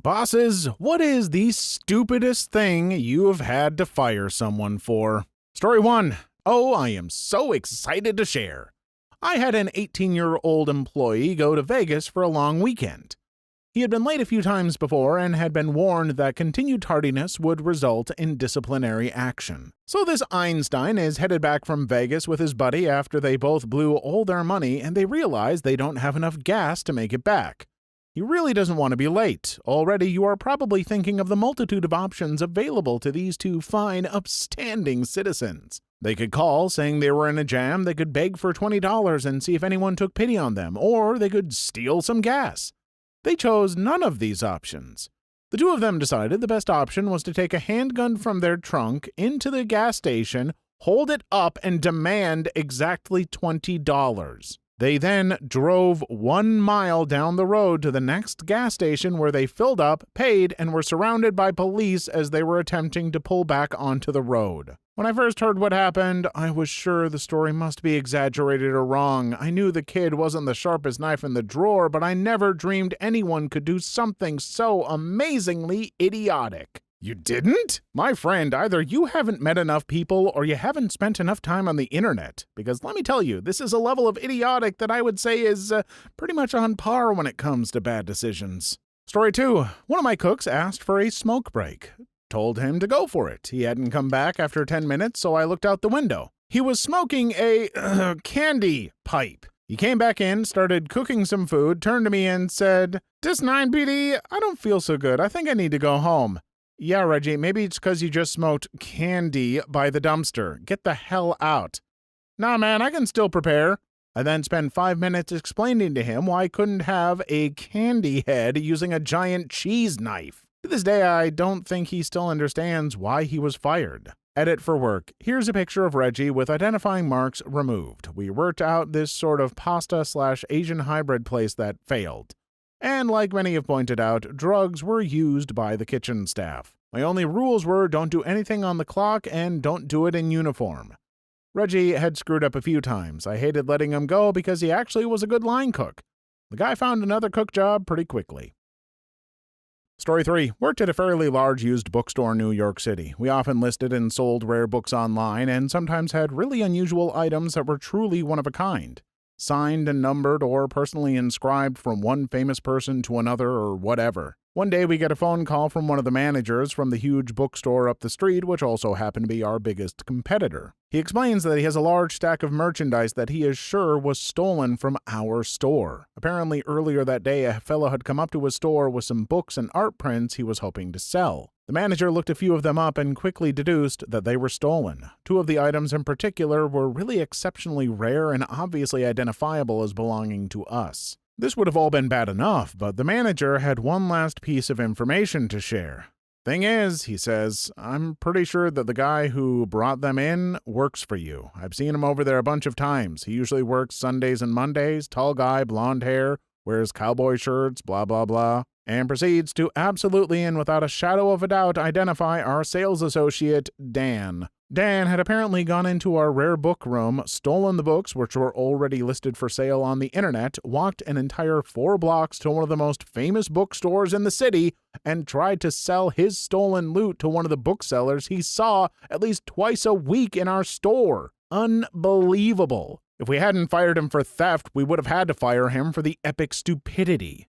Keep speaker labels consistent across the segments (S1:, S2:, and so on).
S1: Bosses, what is the stupidest thing you have had to fire someone for? Story 1. Oh, I am so excited to share. I had an 18-year-old employee go to Vegas for a long weekend. He had been late a few times before and had been warned that continued tardiness would result in disciplinary action. So this Einstein is headed back from Vegas with his buddy after they both blew all their money and they realize they don't have enough gas to make it back. He really doesn't want to be late. Already you are probably thinking of the multitude of options available to these two fine, upstanding citizens. They could call saying they were in a jam, they could beg for $20 and see if anyone took pity on them, or they could steal some gas. They chose none of these options. The two of them decided the best option was to take a handgun from their trunk into the gas station, hold it up, and demand exactly $20. They then drove 1 mile down the road to the next gas station where they filled up, paid, and were surrounded by police as they were attempting to pull back onto the road. When I first heard what happened, I was sure the story must be exaggerated or wrong. I knew the kid wasn't the sharpest knife in the drawer, but I never dreamed anyone could do something so amazingly idiotic. You didn't? My friend, either you haven't met enough people or you haven't spent enough time on the internet. Because let me tell you, this is a level of idiotic that I would say is pretty much on par when it comes to bad decisions. Story 2. One of my cooks asked for a smoke break. Told him to go for it. He hadn't come back after 10 minutes, so I looked out the window. He was smoking a candy pipe. He came back in, started cooking some food, turned to me and said, "This 9PD, I don't feel so good. I think I need to go home." "Yeah, Reggie, maybe it's because you just smoked candy by the dumpster. Get the hell out." "Nah, man, I can still prepare." I then spent 5 minutes explaining to him why I couldn't have a candy head using a giant cheese knife. To this day, I don't think he still understands why he was fired. Edit for work. Here's a picture of Reggie with identifying marks removed. We worked out this sort of pasta/Asian hybrid place that failed. And like many have pointed out, drugs were used by the kitchen staff. My only rules were don't do anything on the clock and don't do it in uniform. Reggie had screwed up a few times. I hated letting him go because he actually was a good line cook. The guy found another cook job pretty quickly. Story 3. Worked at a fairly large used bookstore in New York City. We often listed and sold rare books online and sometimes had really unusual items that were truly one of a kind. Signed and numbered or personally inscribed from one famous person to another or whatever. One day we get a phone call from one of the managers from the huge bookstore up the street, which also happened to be our biggest competitor. He explains that he has a large stack of merchandise that he is sure was stolen from our store. Apparently earlier that day a fellow had come up to his store with some books and art prints he was hoping to sell. The manager looked a few of them up and quickly deduced that they were stolen. Two of the items in particular were really exceptionally rare and obviously identifiable as belonging to us. This would have all been bad enough, but the manager had one last piece of information to share. "Thing is," he says, "I'm pretty sure that the guy who brought them in works for you. I've seen him over there a bunch of times. He usually works Sundays and Mondays, tall guy, blonde hair, wears cowboy shirts, blah blah blah," and proceeds to absolutely and without a shadow of a doubt identify our sales associate, Dan. Dan had apparently gone into our rare book room, stolen the books which were already listed for sale on the internet, walked an entire 4 blocks to one of the most famous bookstores in the city, and tried to sell his stolen loot to one of the booksellers he saw at least twice a week in our store. Unbelievable. If we hadn't fired him for theft, we would have had to fire him for the epic stupidity.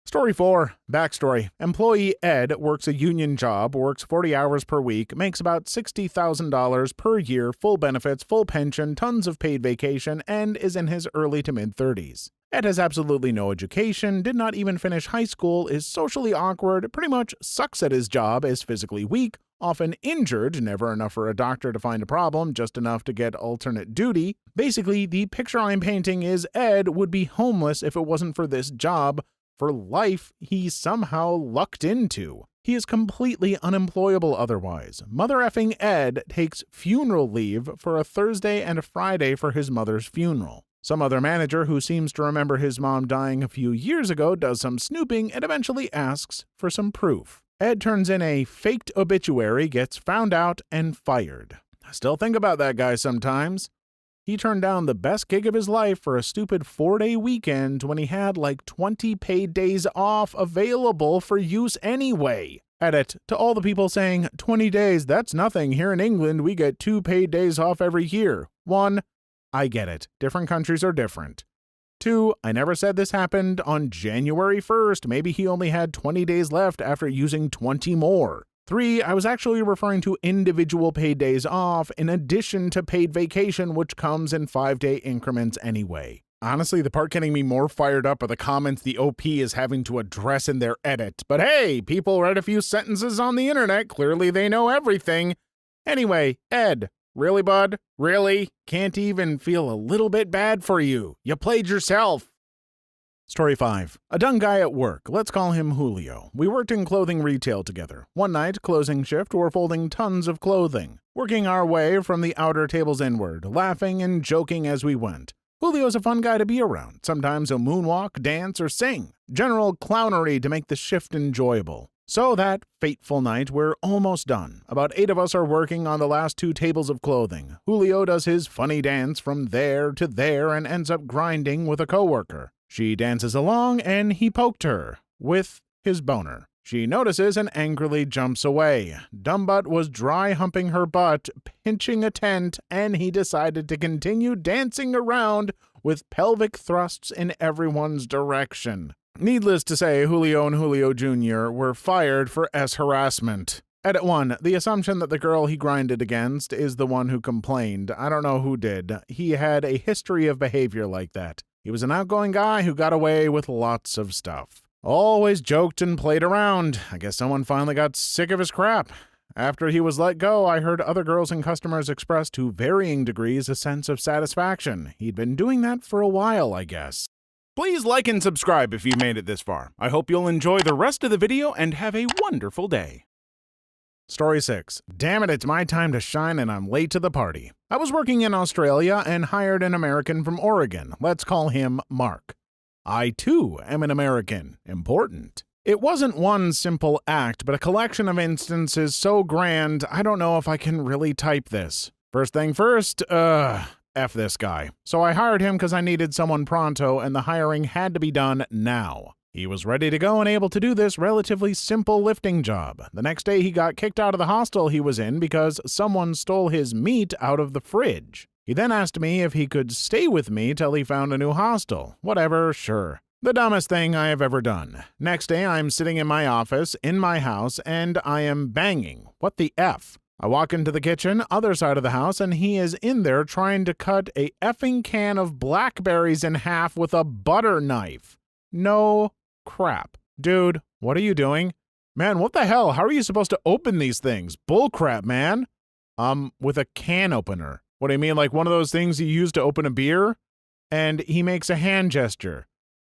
S1: Story 4. Backstory. Employee Ed works a union job, works 40 hours per week, makes about $60,000 per year, full benefits, full pension, tons of paid vacation, and is in his early to mid-30s. Ed has absolutely no education, did not even finish high school, is socially awkward, pretty much sucks at his job, is physically weak, often injured, never enough for a doctor to find a problem, just enough to get alternate duty. Basically, the picture I'm painting is Ed would be homeless if it wasn't for this job, for life he somehow lucked into. He is completely unemployable otherwise. Mother effing Ed takes funeral leave for a Thursday and a Friday for his mother's funeral. Some other manager who seems to remember his mom dying a few years ago does some snooping and eventually asks for some proof. Ed turns in a faked obituary, gets found out, and fired. I still think about that guy sometimes. He turned down the best gig of his life for a stupid 4-day weekend when he had like 20 paid days off available for use anyway. Edit, to all the people saying, 20 days, that's nothing. Here in England, we get 2 paid days off every year. 1, I get it. Different countries are different. 2, I never said this happened on January 1st. Maybe he only had 20 days left after using 20 more. 3, I was actually referring to individual paid days off in addition to paid vacation, which comes in 5-day increments anyway. Honestly, the part getting me more fired up are the comments the OP is having to address in their edit. But hey, people read a few sentences on the internet. Clearly they know everything. Anyway, Ed, really, bud? Really? Can't even feel a little bit bad for you. You played yourself. Story 5. A done guy at work. Let's call him Julio. We worked in clothing retail together. One night, closing shift, we're folding tons of clothing, working our way from the outer tables inward, laughing and joking as we went. Julio's a fun guy to be around. Sometimes he'll moonwalk, dance, or sing. General clownery to make the shift enjoyable. So that fateful night, we're almost done. About 8 of us are working on the last 2 tables of clothing. Julio does his funny dance from there to there and ends up grinding with a coworker. She dances along, and he poked her with his boner. She notices and angrily jumps away. Dumbbutt was dry humping her butt, pinching a tent, and he decided to continue dancing around with pelvic thrusts in everyone's direction. Needless to say, Julio and Julio Jr. were fired for harassment. Edit 1. The assumption that the girl he grinded against is the one who complained. I don't know who did. He had a history of behavior like that. He was an outgoing guy who got away with lots of stuff. Always joked and played around. I guess someone finally got sick of his crap. After he was let go, I heard other girls and customers express to varying degrees a sense of satisfaction. He'd been doing that for a while, I guess. Please like and subscribe if you made it this far. I hope you'll enjoy the rest of the video and have a wonderful day. Story 6. Damn it, it's my time to shine and I'm late to the party. I was working in Australia and hired an American from Oregon. Let's call him Mark. I, too, am an American. Important. It wasn't one simple act, but a collection of instances so grand, I don't know if I can really type this. First thing first, F this guy. So I hired him because I needed someone pronto, and the hiring had to be done now. He was ready to go and able to do this relatively simple lifting job. The next day he got kicked out of the hostel he was in because someone stole his meat out of the fridge. He then asked me if he could stay with me till he found a new hostel. Whatever, sure. The dumbest thing I have ever done. Next day I'm sitting in my office, in my house, and I am banging. What the F? I walk into the kitchen, other side of the house, and he is in there trying to cut a effing can of blackberries in half with a butter knife. No crap. Dude, what are you doing? Man, what the hell? How are you supposed to open these things? Bullcrap, man. With a can opener. What do you mean, like one of those things you use to open a beer? And he makes a hand gesture.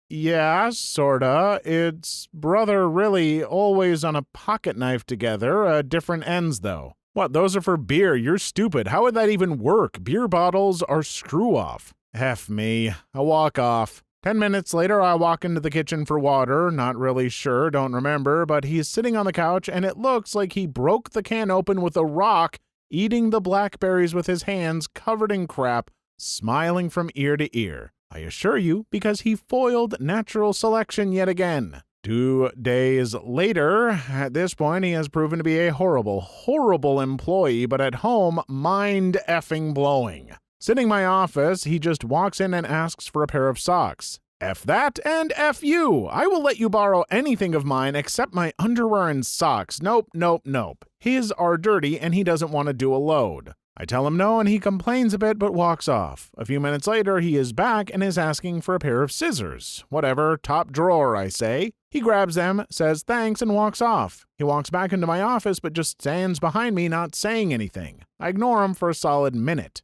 S1: Yeah, sorta. It's brother really always on a pocket knife together, different ends though. What, those are for beer? You're stupid. How would that even work? Beer bottles are screw off. F me. I walk off. 10 minutes later, I walk into the kitchen for water. Not really sure, don't remember, but he's sitting on the couch and it looks like he broke the can open with a rock, eating the blackberries with his hands covered in crap, smiling from ear to ear. I assure you, because he foiled natural selection yet again. 2 days later, at this point, he has proven to be a horrible, horrible employee, but at home, mind-effing blowing. Sitting in my office, he just walks in and asks for a pair of socks. F that and F you. I will let you borrow anything of mine except my underwear and socks. Nope, nope, nope. His are dirty and he doesn't want to do a load. I tell him no and he complains a bit but walks off. A few minutes later, he is back and is asking for a pair of scissors. Whatever, top drawer, I say. He grabs them, says thanks, and walks off. He walks back into my office but just stands behind me not saying anything. I ignore him for a solid minute.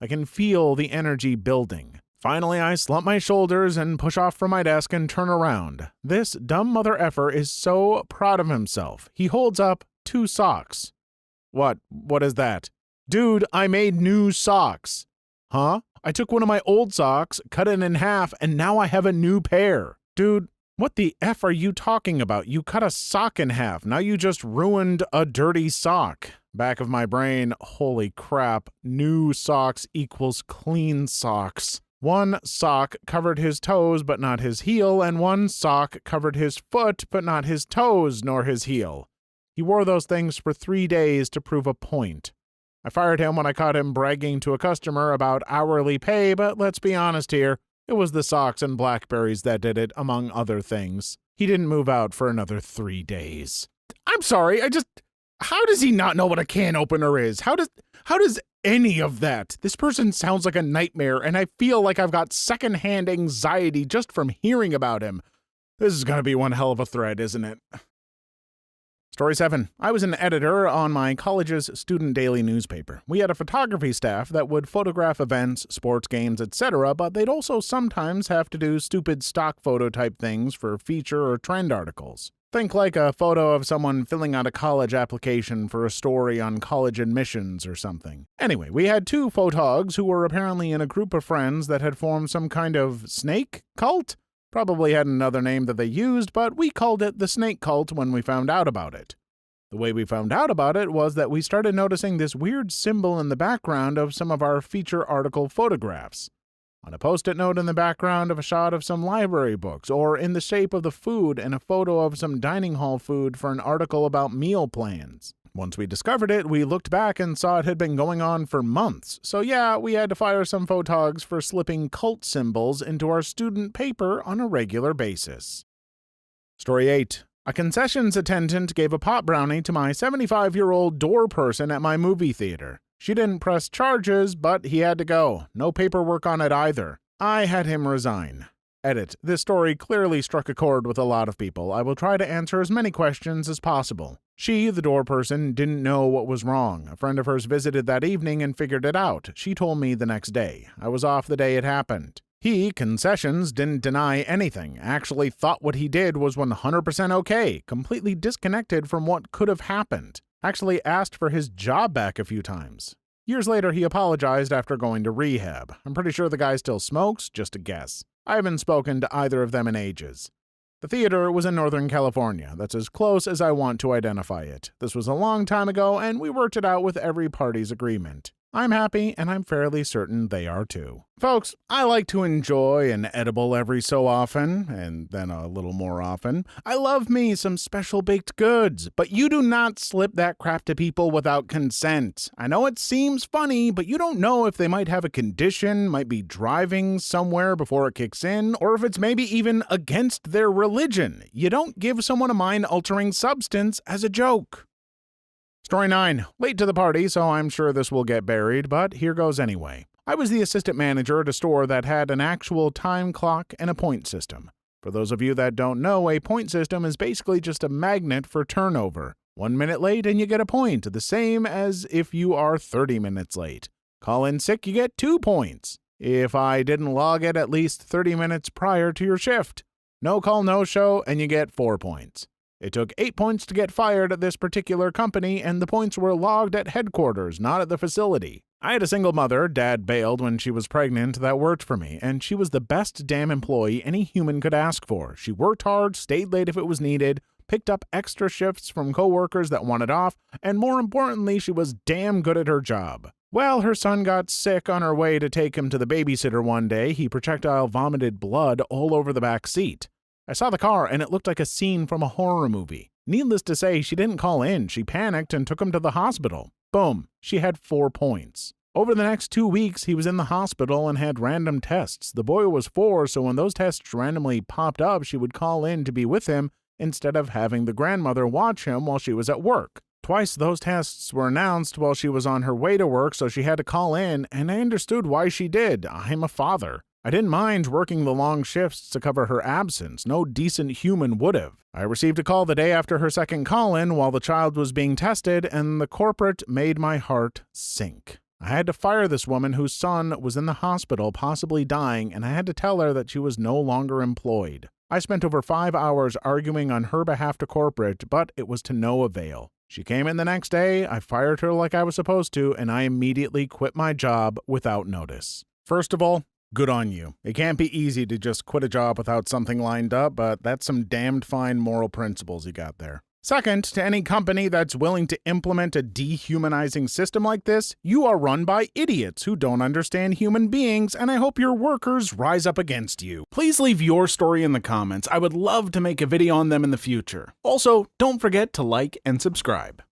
S1: I can feel the energy building. Finally, I slump my shoulders and push off from my desk and turn around. This dumb mother effer is so proud of himself. He holds up 2 socks. What is that? Dude, I made new socks. Huh? I took one of my old socks, cut it in half, and now I have a new pair. Dude, what the F are you talking about? You cut a sock in half. Now you just ruined a dirty sock. Back of my brain, holy crap, new socks equals clean socks. One sock covered his toes but not his heel, and one sock covered his foot but not his toes nor his heel. He wore those things for 3 days to prove a point. I fired him when I caught him bragging to a customer about hourly pay, but let's be honest here, it was the socks and blackberries that did it, among other things. He didn't move out for another 3 days. I'm sorry, how does he not know what a can opener is? How does any of that? This person sounds like a nightmare, and I feel like I've got secondhand anxiety just from hearing about him. This is gonna be one hell of a thread, isn't it? Story 7. I was an editor on my college's student daily newspaper. We had a photography staff that would photograph events, sports games, etc., but they'd also sometimes have to do stupid stock photo type things for feature or trend articles. Think like a photo of someone filling out a college application for a story on college admissions or something. Anyway, we had 2 photogs who were apparently in a group of friends that had formed some kind of snake cult? Probably had another name that they used, but we called it the snake cult when we found out about it. The way we found out about it was that we started noticing this weird symbol in the background of some of our feature article photographs. On a post-it note in the background of a shot of some library books, or in the shape of the food in a photo of some dining hall food for an article about meal plans. Once we discovered it, we looked back and saw it had been going on for months. So yeah, we had to fire some photogs for slipping cult symbols into our student paper on a regular basis. Story 8. A concessions attendant gave a pot brownie to my 75-year-old door person at my movie theater. She didn't press charges, but he had to go. No paperwork on it either. I had him resign. Edit. This story clearly struck a chord with a lot of people. I will try to answer as many questions as possible. She, the door person, didn't know what was wrong. A friend of hers visited that evening and figured it out. She told me the next day. I was off the day it happened. He, concessions, didn't deny anything, actually thought what he did was 100% okay, completely disconnected from what could have happened. Actually asked for his job back a few times. Years later, he apologized after going to rehab. I'm pretty sure the guy still smokes, just a guess. I haven't spoken to either of them in ages. The theater was in Northern California. That's as close as I want to identify it. This was a long time ago, and we worked it out with every party's agreement. I'm happy, and I'm fairly certain they are too. Folks, I like to enjoy an edible every so often, and then a little more often. I love me some special baked goods, but you do not slip that crap to people without consent. I know it seems funny, but you don't know if they might have a condition, might be driving somewhere before it kicks in, or if it's maybe even against their religion. You don't give someone a mind-altering substance as a joke. Story 9. Late to the party, so I'm sure this will get buried, but here goes anyway. I was the assistant manager at a store that had an actual time clock and a point system. For those of you that don't know, a point system is basically just a magnet for turnover. 1 minute late and you get a point, the same as if you are 30 minutes late. Call in sick, you get 2 points. If I didn't log it at least 30 minutes prior to your shift. No call, no show, and you get 4 points. It took 8 points to get fired at this particular company, and the points were logged at headquarters, not at the facility. I had a single mother, Dad bailed when she was pregnant, that worked for me, and she was the best damn employee any human could ask for. She worked hard, stayed late if it was needed, picked up extra shifts from coworkers that wanted off, and more importantly, she was damn good at her job. Well, her son got sick on her way to take him to the babysitter one day. He projectile vomited blood all over the back seat. I saw the car, and it looked like a scene from a horror movie. Needless to say, she didn't call in. She panicked and took him to the hospital. Boom. She had 4 points. Over the next 2 weeks, he was in the hospital and had random tests. The boy was 4, so when those tests randomly popped up, she would call in to be with him instead of having the grandmother watch him while she was at work. Twice those tests were announced while she was on her way to work, so she had to call in, and I understood why she did. I'm a father. I didn't mind working the long shifts to cover her absence. No decent human would have. I received a call the day after her second call-in while the child was being tested, and the corporate made my heart sink. I had to fire this woman whose son was in the hospital, possibly dying, and I had to tell her that she was no longer employed. I spent over 5 hours arguing on her behalf to corporate, but it was to no avail. She came in the next day, I fired her like I was supposed to, and I immediately quit my job without notice. First of all, Good on you. It can't be easy to just quit a job without something lined up, but that's some damned fine moral principles you got there. Second, to any company that's willing to implement a dehumanizing system like this, you are run by idiots who don't understand human beings, and I hope your workers rise up against you. Please leave your story in the comments. I would love to make a video on them in the future. Also, don't forget to like and subscribe.